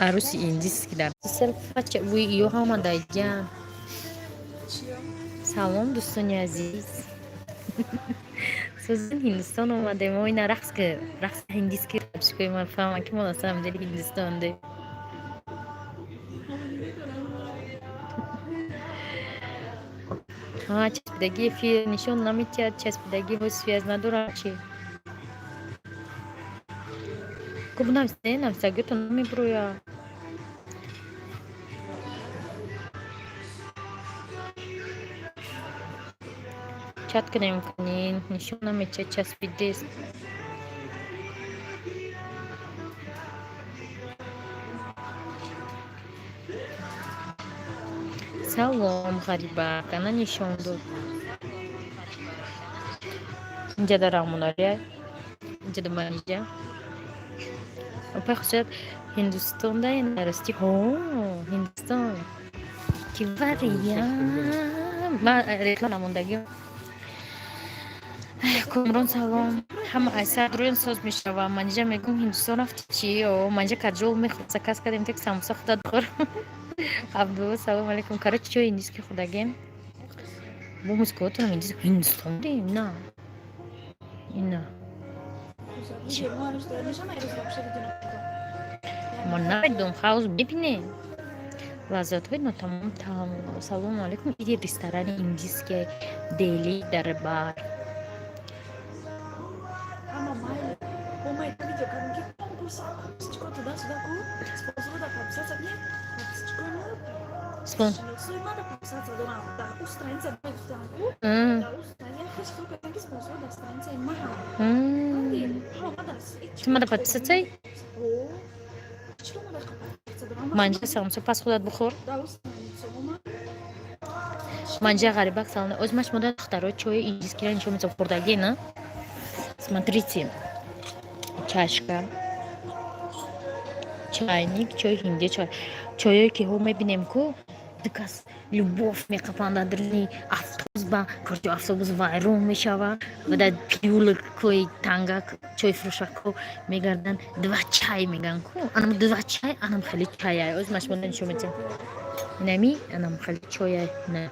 عروسی ایندیسکی‌لر. سلفچ وی یوهاما دایجان. سلام دوستان عزیز. سوزن هندوستان اومده ما این رقص هندیسکی رقص کنیم. من فهمم که مناسب داری هندوستان ده. ها چسبیدگی فیل نشون نمی‌دهد، چسبیدگی حسی از ندارد چی؟ گفتم نمی‌سازگی تو نمی‌برویا. چت کنیم کنین نشون نمی‌ده چسبیده است. سلام غریبه کنن نشون داد. اینجا دارم مناره. اینجا دمانیجا. اپا خشت هندوستان دای نرستی. هندوستان کی واریا. ما رکلام نموندگی. کامران سلام. هم اصلا روی ساز میشه و منجا میگم هندوستان رفتی چی؟ و منجا کجول میخواد سکس کردیم تک ساموسا خدا دخور. عبدو سلام علیکم. کار چی هندیس که خداگم؟ بو مسکوتون هندوستان دیم نه. نه. من نمیدونم خواهد ببینه. وضعیت های تمام. سلام علیکم. این رستوران ایندیس که دیلی در بار. Spun. Cuma dapat selesai. Manja samsu pas خودت بخور. Manja غریبک سالانه. ازمش مدت اختراع چای ایندیس که اینجا میذارم خوردگی نه. Смотрите. Чашка. Чайник, чай хинди чай. Чайо که هم میبینیم که دکاس любовь میخوانده درنی автобус با کارت автобус وایرون میشوه و در پیول کوی تانگا چای فروشک کو میگردن دو چای میگن کو آنم دو چای آنم خیلی چای از مشمولن شو میتونم نمی آنم خیلی چای نه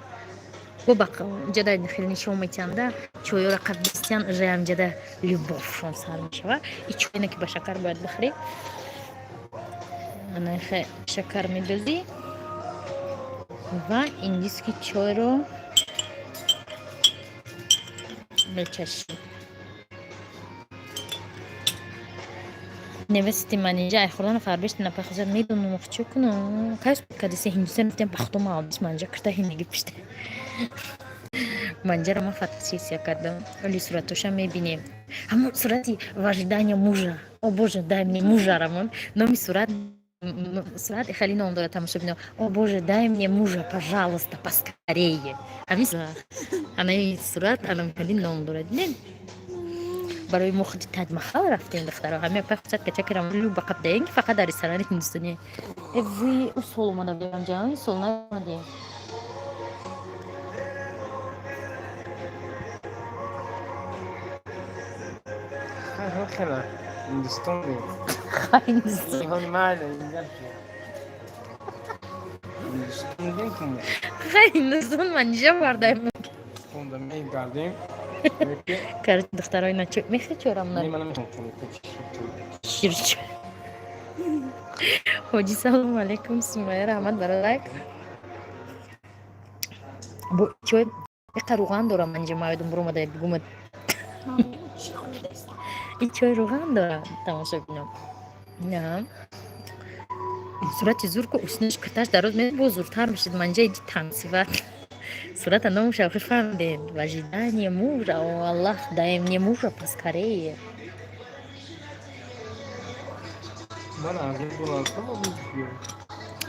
بباق جدا خیلی نشون میتونم چای را قد بستن جام جدا любовь شون سر میشوه این چای نکی با شکر باید بخری انا خیلی شکر میدوزی و ایندیسکی چای رو بچشیم. نوستی منیجا خودم فربشت نپخشید میدونم چه کنم. کاش کدیسی هندوستان نفتیم بختم آبیش منجا کرده هنگی پشته. منجا رو ما فاتسیسیا کردم. ولی صورتش هم میبینیم. همون صورتی واجدانی موجا. او بوجه دایمی موجا رامون. نمی صورت خیلی نام داره تماشا بینم. او بوجه دایمی موجا пожалуйста поскорее. همین صورت الان خیلی نام داره. نه. برای مخدی تاج محل رفتیم دخترها همه پخشت که چکرم رو بقب دهیم که فقط در رستوران هندوستانی اوی اصول ما داریم جان اصول نداریم خیلی هندوستان دیم هندوستان ماله هندوستان دیم کنم هندوستان منجا بردیم کنده میگردیم کارت دخترای نچه میخواد چورم نه منم میخوام شیرچ حاجی سلام علیکم سمیه رحمت برای بو چوی اقتا روغن دارم منجا مایدم برو مده بگومد این چوی روغن دارم تماشا بینم نه صورت زور که اسنش کتاش دراز میاد بزرگتر میشد منجا ایدی تنصیفت صورت نمو شاخی فهمدید وجدانی موجا او الله دایم نیموجا поскорее من $1000 میگم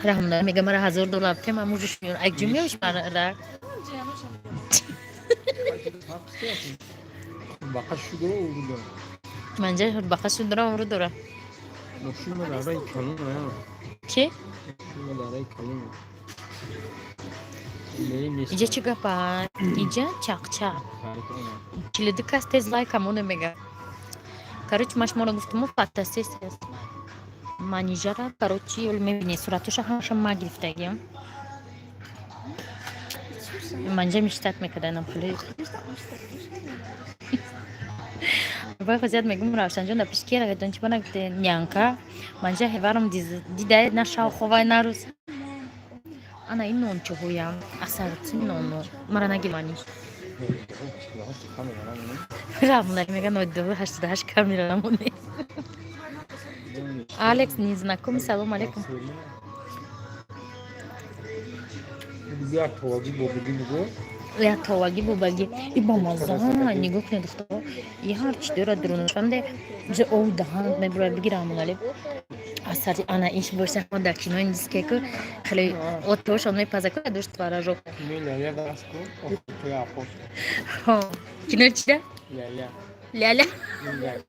رحم میگه مرا $1000 بده من موجش میون اگه میوش مرا بقى شو ده منجا بخش درام رو داره ماشین داره کلون چی ماشین داره کلون اینجا چی گپا اینجا چاق kilidi kas tez like همونه میگه کارچ ماش مالا گفتم فاتاسیس است منیجره کاروچی ول میبینی صورتش همش ما گرفتگیم منجا میشتت میکردنم خیلی باید زیاد میگم روشن جان پیش کی را دنچ بنا گفته نیانکا منجا هوارم دیده نشاو خوای نروز انا این نون چه هویم اثرتی نونو مرا نگیرمانی Nasıl kamera lan bunu? Ramlar میگن 98 کامیرامونه Alex незнакомый سلام علیکم Bir tuvalet bu bugün bu. Я тавagi бубаги и бамазан нигоҳ недохта и ҳарчи дора дронашамде ҷа ов даҳан мебура бигирам нали асари ана иш боша дар кинои дискеку хеле отошон мепазаку дошт варажо Lele dasko. Otuya apos. кино чида Lele. ляля Lele.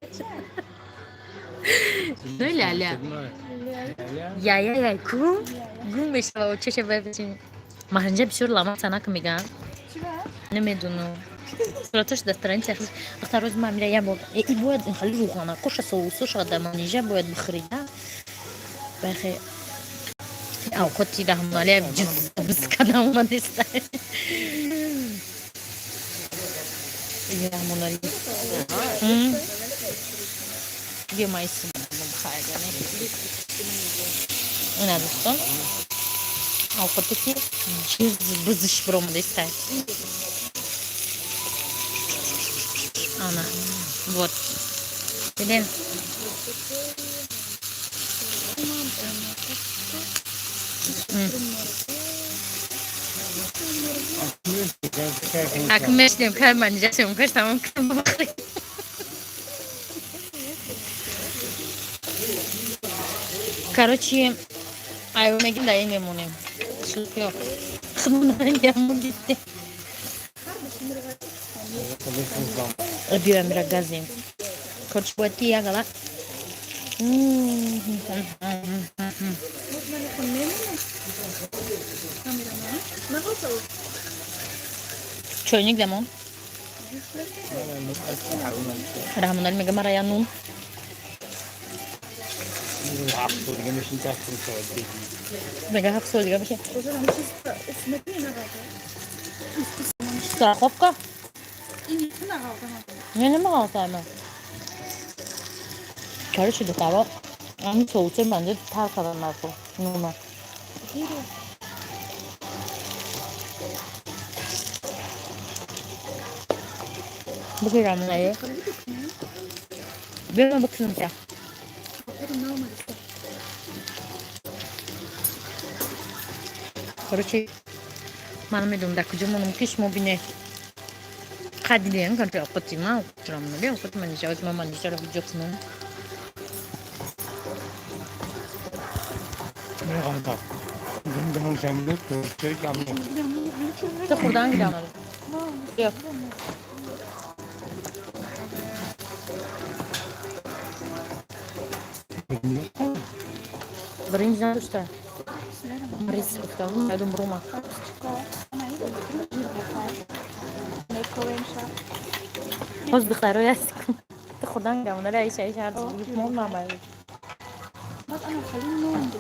ну ляля яя ку гум мешава чеше бебчин маҳанҷа бисёр лама санак меган نمیدونم صورتش دفترین تخلیص وقتی روز ما میره یه بار ای باید این خالی روغانه خوش سوسوش آدم نیجه باید بخریده بخی اوقاتی رحمالی جز بسکنه اومد نیسته یه رحمالی یه مایسی بخواهی اینه دوستان اوقاتی که جز بزش برام نیسته Ana, вот. Видим? Так, мешнем, карман, жашем, карман, карман. Короче, айвамегин да емемонем. Шутё. Хмунан яму гитти. Ödüyorum biraz gazıyım. Koç bu eti ya gala. Çöynük demon. Rahmanlar mega maraya nun. Mega hap söylüyor bir şey. Страховка? Не могла сама. Короче, до того, они соусы манжет таркадан нарко. Нума. Bakıyorum neye? Bir bakın ya. Короче, мана медум да куҷо монам киш мобине қадилиен кан то апатима утрам нали апат манижа мама нижара видеосunu Ne kadar? Bundan sen de Türkçe yapma. ta buradan gidelim yok birinci işte Maris tutalım ya dumbruma Hoş bir karo yastık. Khudan gamına da şey şart mol normal. Bak ana kalın ne oldu?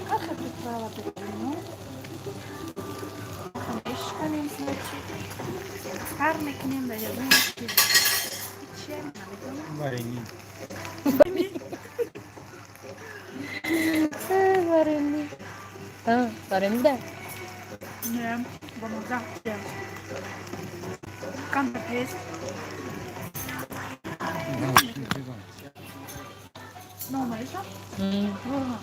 Как это правило ну? Конечно, значит. Кармик не дает, ну, чем? Varengi. Varengi. Ha, varengi de. Не, vamos dar. Canta pes. Normal ist das? Normal.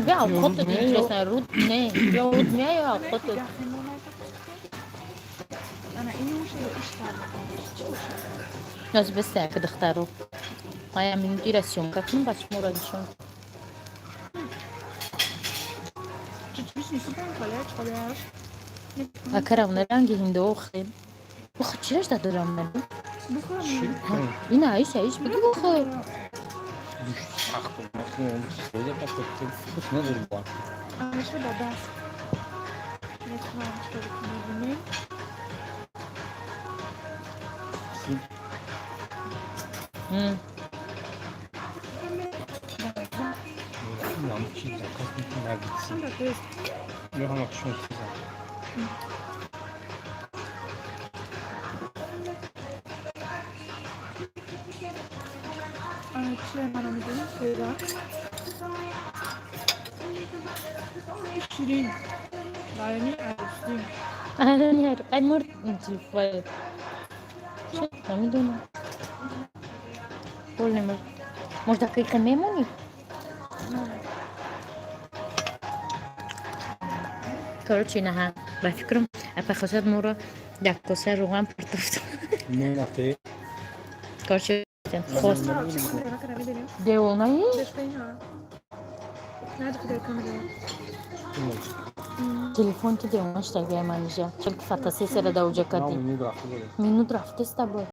Ya kotu diyeceksin, rut ne? Ya rut ne ya kotu? أنا إنه شيء إشتغل. Nasıl besler ki dıktarı? Aya min dirasyon kakın baş moradışın. Чуть-чуть не супер, колечко, Akaram nerengi hindi oxim. Bu xıçırış da duram ben. Бухарный. Yine ayış bir gibi oxim. Söyle kapattım. Ne olur bu? А что да, да. Я знаю, что это не مم. Yanlış şey zaten. Neredesin? Sen de kız. Yok ama şunu çizeceğim. Şey bana mı dedim? Söyle. Şirin. Gayeni eriştim. أهلا يا المر أنت الفايت شو عم دونا قولي مش دقيقة ميموني Короче, нага, ба фикрам, апа хосад мора даккоса руган пыртыфтı. Ne yaptı? Короче, хос Tamam, şimdi kameraya kadar ne benim? de onayı. Beşmeyin ha. Nerede kadar kamera? Телефон ти де онаш так бе манижа. Чак фата се сера да уджа кати. Tamam, ne bıraktı böyle. Минут рафте с тобой.